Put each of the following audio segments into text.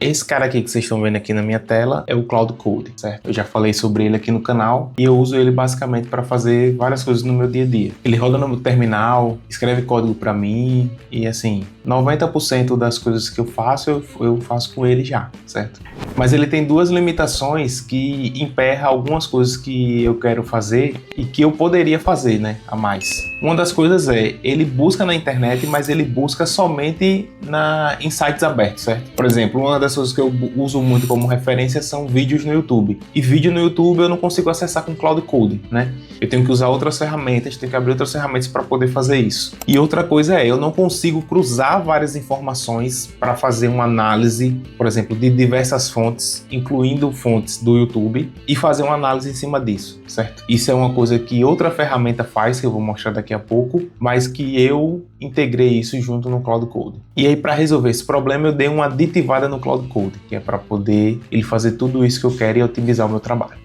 Esse cara aqui que vocês estão vendo aqui na minha tela é o Cloud Code, certo? Eu já falei sobre ele aqui no canal e eu uso ele basicamente para fazer várias coisas no meu dia a dia. Ele roda no meu terminal, escreve código para mim e assim, 90% das coisas que eu faço com ele já, certo? Mas ele tem duas limitações que emperram algumas coisas que eu quero fazer e que eu poderia fazer, né, a mais. Uma das coisas é, ele busca na internet, mas ele busca somente em sites abertos, certo? Por exemplo, uma das coisas que eu uso muito como referência são vídeos no YouTube. E vídeo no YouTube eu não consigo acessar com Cloud Code, né? Eu tenho que usar outras ferramentas, tenho que abrir outras ferramentas para poder fazer isso. E outra coisa é, eu não consigo cruzar várias informações para fazer uma análise, por exemplo, de diversas fontes, incluindo fontes do YouTube, e fazer uma análise em cima disso, certo? Isso é uma coisa que outra ferramenta faz, que eu vou mostrar daqui a pouco, mas que eu integrei isso junto no Cloud Code. E aí, para resolver esse problema, eu dei uma aditivada no Cloud Code, que é para poder ele fazer tudo isso que eu quero e otimizar o meu trabalho.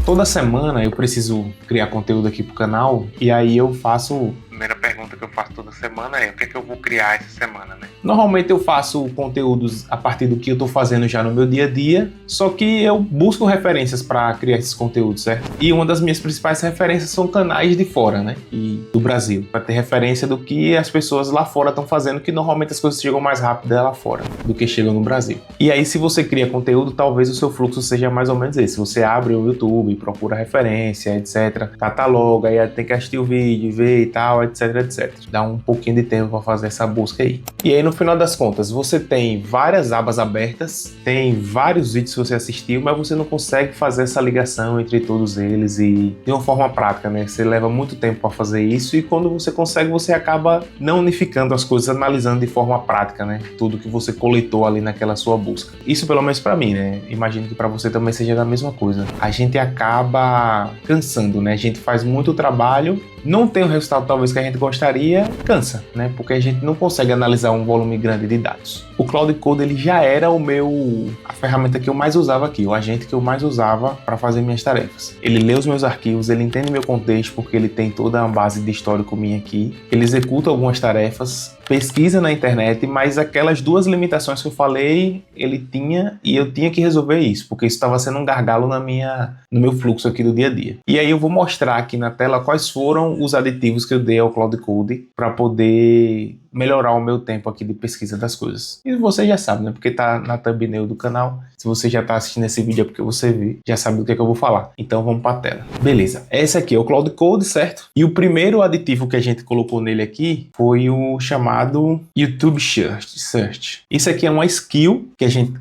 Toda semana eu preciso criar conteúdo aqui pro canal e aí eu faço... A primeira pergunta que eu faço toda semana é o que é que eu vou criar essa semana, né? Normalmente eu faço conteúdos a partir do que eu tô fazendo já no meu dia a dia, só que eu busco referências para criar esses conteúdos, certo? E uma das minhas principais referências são canais de fora, né? E do Brasil, para ter referência do que as pessoas lá fora estão fazendo, que normalmente as coisas chegam mais rápido lá fora do que chegam no Brasil. E aí, se você cria conteúdo, talvez o seu fluxo seja mais ou menos esse. Você abre o YouTube, procura referência, etc. Cataloga, aí tem que assistir o vídeo, ver e tal, etc, etc. Dá um pouquinho de tempo para fazer essa busca aí. E aí, no final das contas, você tem várias abas abertas, tem vários vídeos que você assistiu, mas você não consegue fazer essa ligação entre todos eles e de uma forma prática, né? Você leva muito tempo para fazer isso e quando você consegue, você acaba não unificando as coisas, analisando de forma prática, né? Tudo que você coletou ali naquela sua busca. Isso pelo menos para mim, né? Imagino que para você também seja da mesma coisa. A gente acaba cansando, né? A gente faz muito trabalho, não tem o resultado talvez que a gente gostaria, cansa, né? Porque a gente não consegue analisar um volume grande de dados. O Cloud Code ele já era a ferramenta que eu mais usava aqui, o agente que eu mais usava para fazer minhas tarefas. Ele lê os meus arquivos, ele entende meu contexto porque ele tem toda a base de histórico minha aqui, ele executa algumas tarefas, pesquisa na internet, mas aquelas duas limitações que eu falei, ele tinha e eu tinha que resolver isso, porque isso estava sendo um gargalo no meu fluxo aqui do dia a dia. E aí eu vou mostrar aqui na tela quais foram os aditivos que eu dei ao Cloud Code para poder melhorar o meu tempo aqui de pesquisa das coisas. E você já sabe, né? Porque tá na thumbnail do canal. Se você já tá assistindo esse vídeo é porque você já sabe do que é que eu vou falar. Então vamos para a tela. Beleza. Esse aqui é o Cloud Code, certo? E o primeiro aditivo que a gente colocou nele aqui foi o chamado YouTube Search. Isso aqui é uma skill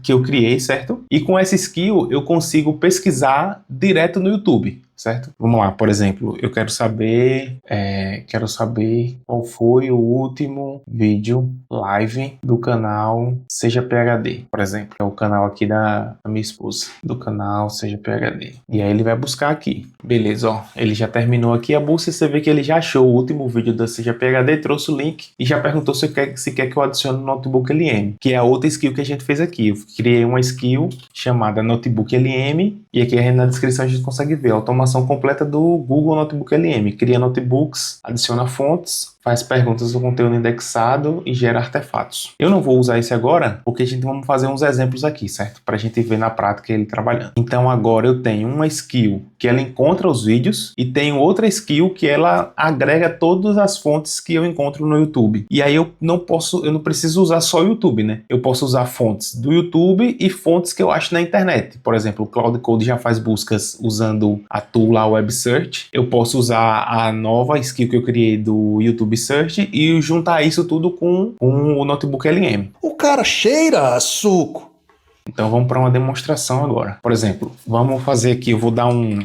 que eu criei, certo? E com essa skill eu consigo pesquisar direto no YouTube. Certo? Vamos lá, por exemplo, eu quero saber qual foi o último vídeo live do canal Seja PhD, por exemplo, é o canal aqui da minha esposa, do canal Seja PhD. E aí ele vai buscar aqui. Beleza, ó, ele já terminou aqui a busca e você vê que ele já achou o último vídeo da Seja PhD, trouxe o link e já perguntou se quer que eu adicione no Notebook LM, que é a outra skill que a gente fez aqui. Eu criei uma skill chamada Notebook LM e aqui na descrição a gente consegue ver a automação completa do Google Notebook LM. Cria notebooks, adiciona fontes, faz perguntas do conteúdo indexado e gera artefatos. Eu não vou usar esse agora, porque vamos fazer uns exemplos aqui, certo? Para a gente ver na prática ele trabalhando. Então agora eu tenho uma skill que ela encontra os vídeos e tenho outra skill que ela agrega todas as fontes que eu encontro no YouTube. E aí eu não preciso usar só o YouTube, né? Eu posso usar fontes do YouTube e fontes que eu acho na internet. Por exemplo, o Cloud Code já faz buscas usando a tool lá, Web Search. Eu posso usar a nova skill que eu criei do YouTube Search e juntar isso tudo com o Notebook LM. O cara cheira a suco. Então vamos para uma demonstração agora. Por exemplo, vamos fazer aqui, eu vou dar um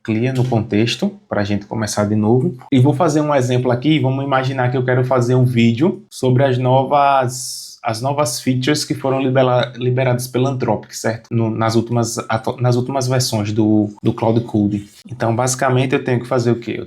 clear no contexto para a gente começar de novo. E vou fazer um exemplo aqui, vamos imaginar que eu quero fazer um vídeo sobre as novas as novas features que foram liberadas pela Anthropic, certo? Nas últimas versões do Cloud Code. Então, basicamente, eu tenho que fazer o quê?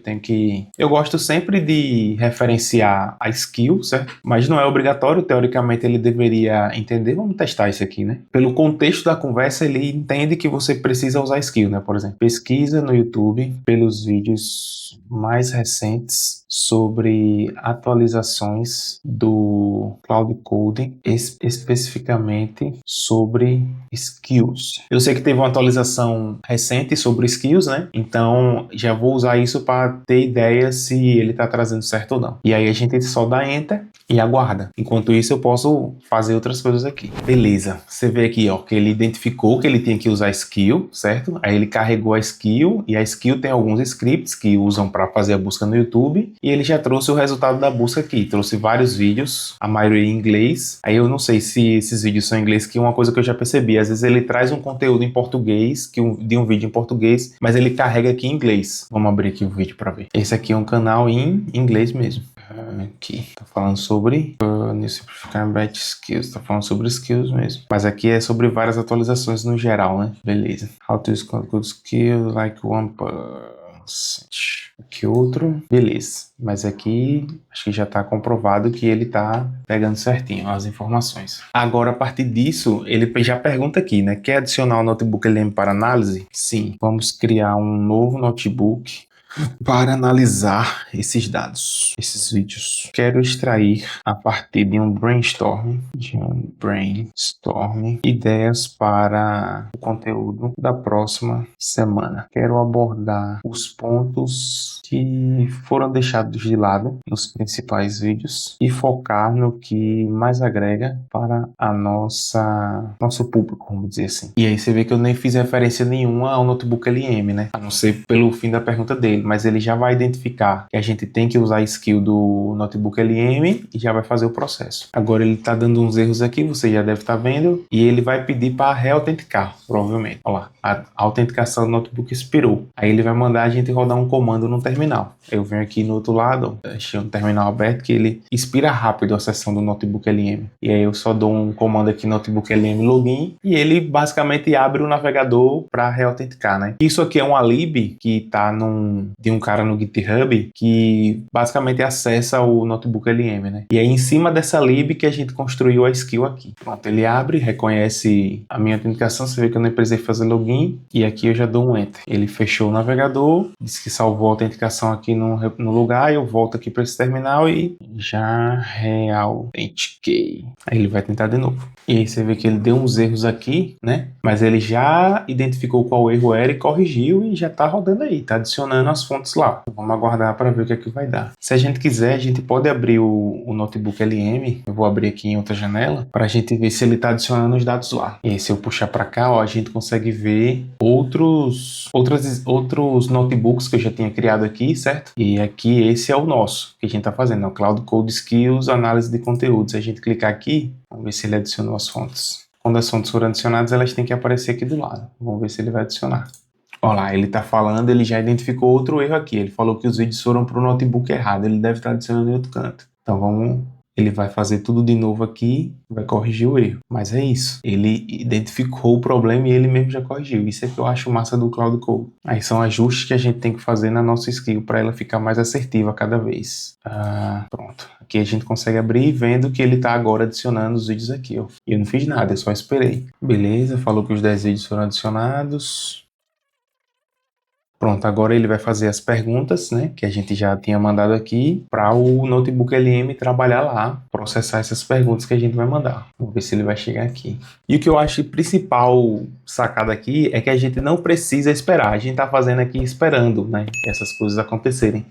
Eu gosto sempre de referenciar a skill, certo? Mas não é obrigatório, teoricamente ele deveria entender. Vamos testar isso aqui, né? Pelo contexto da conversa, ele entende que você precisa usar skill, né? Por exemplo, pesquisa no YouTube pelos vídeos mais recentes sobre atualizações do Cloud Code, especificamente sobre skills. Eu sei que teve uma atualização recente sobre skills, né? Então já vou usar isso para ter ideia se ele está trazendo certo ou não. E aí a gente só dá enter e aguarda. Enquanto isso eu posso fazer outras coisas aqui. Beleza, você vê aqui ó, que ele identificou que ele tinha que usar skill, certo? Aí ele carregou a skill e a skill tem alguns scripts que usam para fazer a busca no YouTube e ele já trouxe o resultado da busca aqui. Trouxe vários vídeos, a maioria em inglês. Aí eu não sei se esses vídeos são em inglês, que é uma coisa que eu já percebi. Às vezes ele traz um conteúdo em português, de um vídeo em português, mas ele carrega aqui em inglês. Vamos abrir aqui o vídeo para ver. Esse aqui é um canal em inglês mesmo. Aqui, tá falando sobre simplificar batch skills, tá falando sobre skills mesmo. Mas aqui é sobre várias atualizações no geral, né? Beleza. How to score good skills like 1%. Aqui outro, beleza. Mas aqui acho que já está comprovado que ele está pegando certinho as informações. Agora, a partir disso, ele já pergunta aqui, né? Quer adicionar o notebook LM para análise? Sim. Vamos criar um novo notebook para analisar esses dados, esses vídeos. Quero extrair a partir de um brainstorm, ideias para o conteúdo da próxima semana. Quero abordar os pontos que foram deixados de lado nos principais vídeos e focar no que mais agrega para nosso público, vamos dizer assim. E aí você vê que eu nem fiz referência nenhuma ao notebook LM, né? A não ser pelo fim da pergunta dele, mas ele já vai identificar que a gente tem que usar a skill do notebook LM e já vai fazer o processo. Agora ele está dando uns erros aqui, você já deve estar vendo, e ele vai pedir para reautenticar, provavelmente. Olha lá, a autenticação do notebook expirou. Aí ele vai mandar a gente rodar um comando no terminal. Eu venho aqui no outro lado, deixei um terminal aberto que ele expira rápido a sessão do notebook LM. E aí eu só dou um comando aqui notebook LM login e ele basicamente abre o navegador para reautenticar, né? Isso aqui é um lib que está de um cara no GitHub que basicamente acessa o notebook LM, né? E aí em cima dessa lib que a gente construiu a skill aqui. Pronto, ele abre, reconhece a minha autenticação, você vê que eu nem precisei fazer login e aqui eu já dou um enter. Ele fechou o navegador, disse que salvou a autenticação aqui no lugar, eu volto aqui para esse terminal e já reautentiquei. Aí ele vai tentar de novo. E aí você vê que ele deu uns erros aqui, né? Mas ele já identificou qual erro era e corrigiu e já tá rodando aí, tá adicionando as fontes lá. Vamos aguardar para ver o que é que vai dar. Se a gente quiser, a gente pode abrir o notebook LM. Eu vou abrir aqui em outra janela para a gente ver se ele tá adicionando os dados lá. E aí se eu puxar para cá, ó, a gente consegue ver outros notebooks que eu já tinha criado aqui, certo? E aqui esse é o nosso, que a gente tá fazendo, é o Cloud Code Skills, análise de conteúdo. Se a gente clicar aqui, vamos ver se ele adicionou as fontes. Quando as fontes forem adicionadas, elas têm que aparecer aqui do lado. Vamos ver se ele vai adicionar. Olha lá, ele está falando, ele já identificou outro erro aqui. Ele falou que os vídeos foram para o notebook errado. Ele deve estar adicionando em outro canto. Então ele vai fazer tudo de novo aqui, vai corrigir o erro. Mas é isso. Ele identificou o problema e ele mesmo já corrigiu. Isso é que eu acho massa do Cloud Code. Aí são ajustes que a gente tem que fazer na nossa skill para ela ficar mais assertiva cada vez. Pronto. Aqui a gente consegue abrir vendo que ele está agora adicionando os vídeos aqui, ó. E eu não fiz nada, eu só esperei. Beleza, falou que os 10 vídeos foram adicionados. Pronto, agora ele vai fazer as perguntas, né, que a gente já tinha mandado aqui para o notebook LM trabalhar lá, processar essas perguntas que a gente vai mandar. Vamos ver se ele vai chegar aqui. E o que eu acho principal sacada aqui é que a gente não precisa esperar. A gente está fazendo aqui esperando, né, essas coisas acontecerem.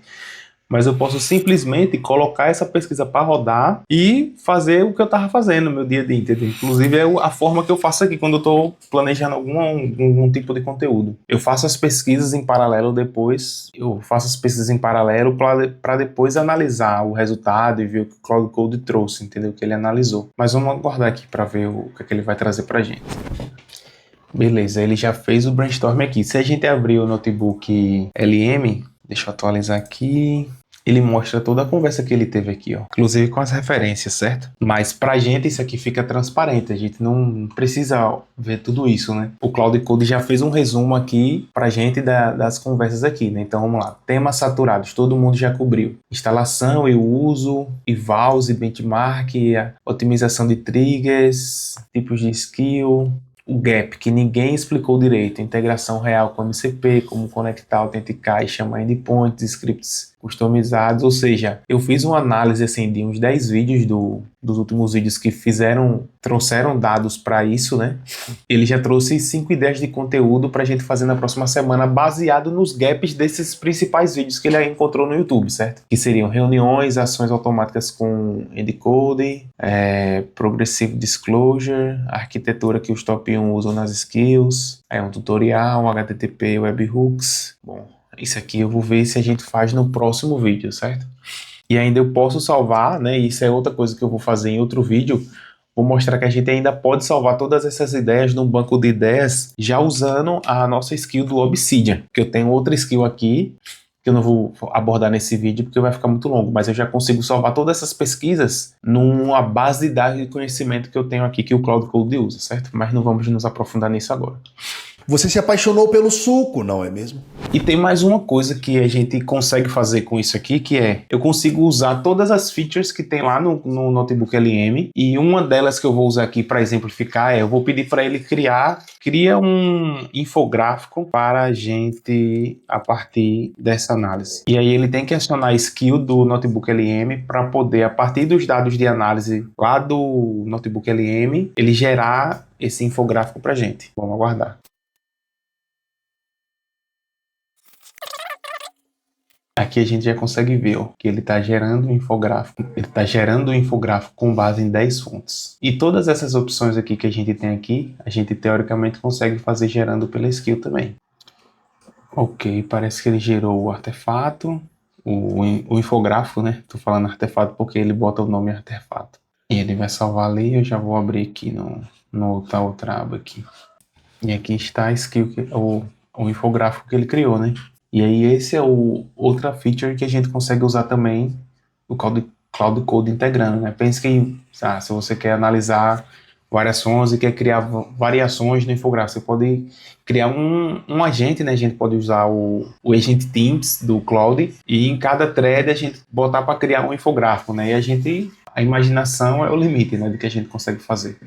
Mas eu posso simplesmente colocar essa pesquisa para rodar e fazer o que eu estava fazendo no meu dia a dia, entendeu? Inclusive é a forma que eu faço aqui quando eu estou planejando algum tipo de conteúdo. Eu faço as pesquisas em paralelo depois, para depois analisar o resultado e ver o que o Cloud Code trouxe, entendeu? O que ele analisou. Mas vamos aguardar aqui para ver o que ele vai trazer para a gente. Beleza, ele já fez o brainstorm aqui. Se a gente abrir o notebook LM... Deixa eu atualizar aqui. ele mostra toda a conversa que ele teve aqui, ó. Inclusive com as referências, certo? Mas pra gente isso aqui fica transparente, a gente não precisa ver tudo isso, né? O Claude Code já fez um resumo aqui pra gente das conversas aqui, né? Então vamos lá. Temas saturados, todo mundo já cobriu. Instalação e uso, evals e benchmark, a otimização de triggers, tipos de skill, o gap, que ninguém explicou direito, integração real com MCP, como conectar, autenticar e chamar endpoints, scripts customizados, ou seja, eu fiz uma análise assim de uns 10 vídeos dos últimos vídeos que trouxeram dados para isso, né? Ele já trouxe 5 ideias de conteúdo para a gente fazer na próxima semana, baseado nos gaps desses principais vídeos que ele encontrou no YouTube, certo? Que seriam reuniões, ações automáticas com Endcode, Progressive Disclosure, arquitetura que os top 1 usam nas skills, um tutorial, um HTTP, webhooks. Bom, isso aqui eu vou ver se a gente faz no próximo vídeo, certo? E ainda eu posso salvar, né? Isso é outra coisa que eu vou fazer em outro vídeo. Vou mostrar que a gente ainda pode salvar todas essas ideias num banco de ideias já usando a nossa skill do Obsidian. Que eu tenho outra skill aqui que eu não vou abordar nesse vídeo porque vai ficar muito longo, mas eu já consigo salvar todas essas pesquisas numa base de dados de conhecimento que eu tenho aqui que o Claude Code usa, certo? Mas não vamos nos aprofundar nisso agora. Você se apaixonou pelo suco, não é mesmo? E tem mais uma coisa que a gente consegue fazer com isso aqui, que é, eu consigo usar todas as features que tem lá no Notebook LM, e uma delas que eu vou usar aqui para exemplificar eu vou pedir para ele cria um infográfico para a gente a partir dessa análise. E aí ele tem que acionar a skill do Notebook LM para poder, a partir dos dados de análise lá do Notebook LM, ele gerar esse infográfico para a gente. Vamos aguardar. Aqui a gente já consegue ver que ele está gerando um infográfico. Ele está gerando um infográfico com base em 10 fontes. E todas essas opções aqui que a gente tem aqui, a gente teoricamente consegue fazer gerando pela skill também. Ok, parece que ele gerou o artefato, o infográfico, né? Tô falando artefato porque ele bota o nome artefato. E ele vai salvar ali, eu já vou abrir aqui no outra aba aqui. E aqui está a skill, o infográfico que ele criou, né? E aí esse é outra feature que a gente consegue usar também o Cloud Code integrando, né? Pense que se você quer analisar variações e quer criar variações no infográfico, você pode criar um agente, né? A gente pode usar o Agent Teams do Cloud e em cada thread a gente botar para criar um infográfico, né? E a imaginação é o limite, né, do que a gente consegue fazer.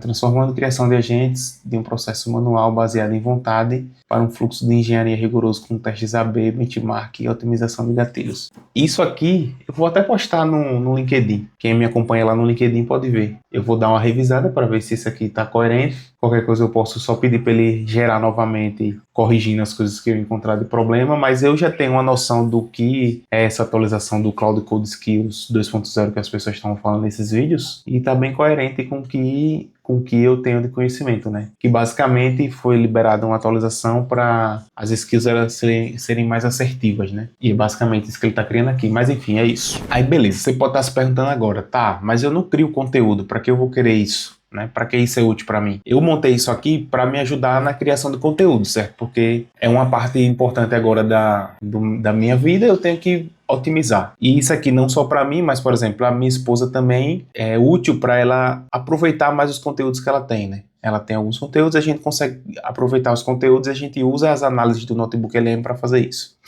Transformando a criação de agentes de um processo manual baseado em vontade para um fluxo de engenharia rigoroso com testes AB, benchmark e otimização de gatilhos. Isso aqui eu vou até postar no LinkedIn. Quem me acompanha lá no LinkedIn pode ver. Eu vou dar uma revisada para ver se isso aqui está coerente. Qualquer coisa eu posso só pedir para ele gerar novamente, corrigindo as coisas que eu encontrar de problema, mas eu já tenho uma noção do que é essa atualização do Cloud Code Skills 2.0 que as pessoas estão falando nesses vídeos, e está bem coerente com o que eu tenho de conhecimento, né? Que basicamente foi liberada uma atualização para as skills serem mais assertivas, né? E é basicamente isso que ele está criando aqui, mas enfim, é isso. Aí beleza, você pode estar se perguntando agora, tá, mas eu não crio conteúdo, para que eu vou querer isso? Né? Para que isso é útil para mim? Eu montei isso aqui para me ajudar na criação de conteúdo, certo? Porque é uma parte importante agora da minha vida, eu tenho que otimizar. E isso aqui não só para mim, mas, por exemplo, a minha esposa também é útil para ela aproveitar mais os conteúdos que ela tem, né? Ela tem alguns conteúdos, a gente consegue aproveitar os conteúdos e a gente usa as análises do Notebook LM para fazer isso.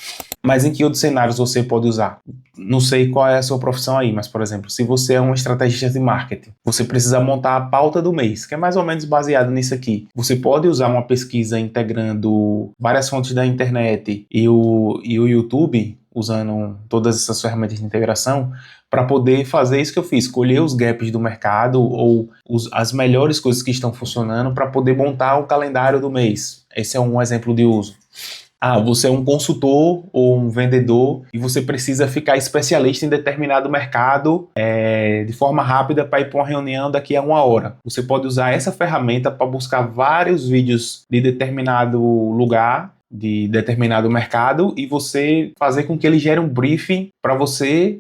Mas em que outros cenários você pode usar? Não sei qual é a sua profissão aí, mas, por exemplo, se você é um estrategista de marketing, você precisa montar a pauta do mês, que é mais ou menos baseado nisso aqui. Você pode usar uma pesquisa integrando várias fontes da internet e o YouTube, usando todas essas ferramentas de integração, para poder fazer isso que eu fiz, escolher os gaps do mercado ou as melhores coisas que estão funcionando para poder montar o calendário do mês. Esse é um exemplo de uso. Você é um consultor ou um vendedor e você precisa ficar especialista em determinado mercado de forma rápida para ir para uma reunião daqui a 1 hora. Você pode usar essa ferramenta para buscar vários vídeos de determinado lugar, de determinado mercado e você fazer com que ele gere um briefing para você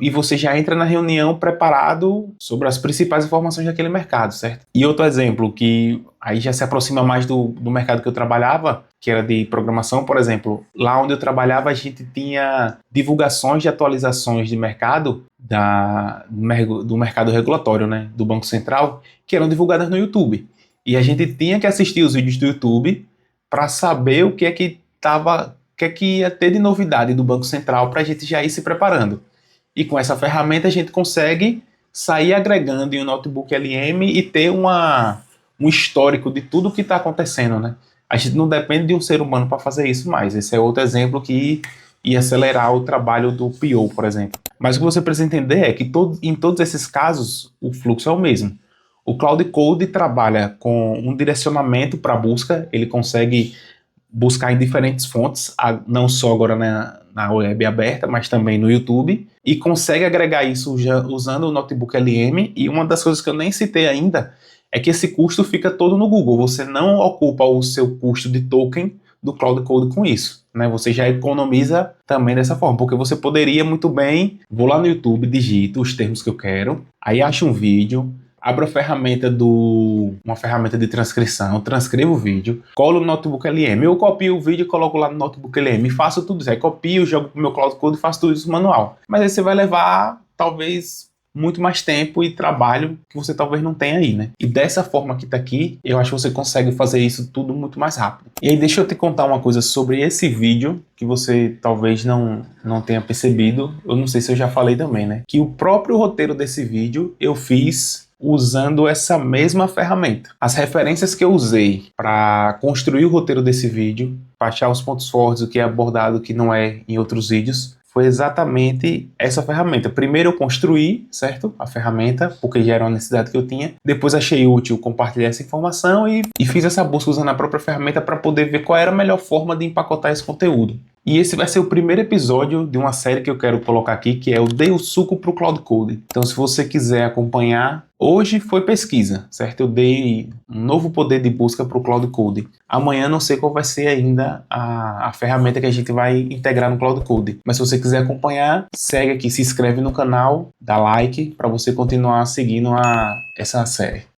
e você já entra na reunião preparado sobre as principais informações daquele mercado, certo? E outro exemplo que aí já se aproxima mais do mercado que eu trabalhava, que era de programação, por exemplo. Lá onde eu trabalhava, a gente tinha divulgações de atualizações de mercado do mercado regulatório, né, do Banco Central, que eram divulgadas no YouTube. E a gente tinha que assistir os vídeos do YouTube para saber o que é que ia ter de novidade do Banco Central para a gente já ir se preparando. E com essa ferramenta a gente consegue sair agregando em um notebook LM e ter um histórico de tudo o que está acontecendo, né? A gente não depende de um ser humano para fazer isso mais. Esse é outro exemplo que ia acelerar o trabalho do PO, por exemplo. Mas o que você precisa entender é que em todos esses casos o fluxo é o mesmo. O Cloud Code trabalha com um direcionamento para busca, ele consegue buscar em diferentes fontes, não só agora na web aberta, mas também no YouTube, e consegue agregar isso já usando o Notebook LM, e uma das coisas que eu nem citei ainda é que esse custo fica todo no Google, você não ocupa o seu custo de token do Cloud Code com isso, né? Você já economiza também dessa forma, porque você poderia muito bem, vou lá no YouTube, digito os termos que eu quero, aí acho um vídeo, abro uma ferramenta de transcrição, transcrevo o vídeo, colo no Notebook LM, eu copio o vídeo e coloco lá no Notebook LM, faço tudo isso, aí copio, jogo pro meu Cloud Code e faço tudo isso manual. Mas aí você vai levar, talvez, muito mais tempo e trabalho que você talvez não tenha aí, né? E dessa forma que tá aqui, eu acho que você consegue fazer isso tudo muito mais rápido. E aí deixa eu te contar uma coisa sobre esse vídeo, que você talvez não tenha percebido, eu não sei se eu já falei também, né? Que o próprio roteiro desse vídeo eu fiz usando essa mesma ferramenta. As referências que eu usei para construir o roteiro desse vídeo, para achar os pontos fortes, o que é abordado, o que não é em outros vídeos, foi exatamente essa ferramenta. Primeiro eu construí, certo? A ferramenta, porque já era uma necessidade que eu tinha. Depois achei útil compartilhar essa informação e fiz essa busca usando a própria ferramenta para poder ver qual era a melhor forma de empacotar esse conteúdo. E esse vai ser o primeiro episódio de uma série que eu quero colocar aqui, que é o Dei o Suco pro Cloud Code. Então, se você quiser acompanhar, hoje foi pesquisa, certo? Eu dei um novo poder de busca pro Cloud Code. Amanhã não sei qual vai ser ainda a ferramenta que a gente vai integrar no Cloud Code. Mas se você quiser acompanhar, segue aqui, se inscreve no canal, dá like para você continuar seguindo essa série.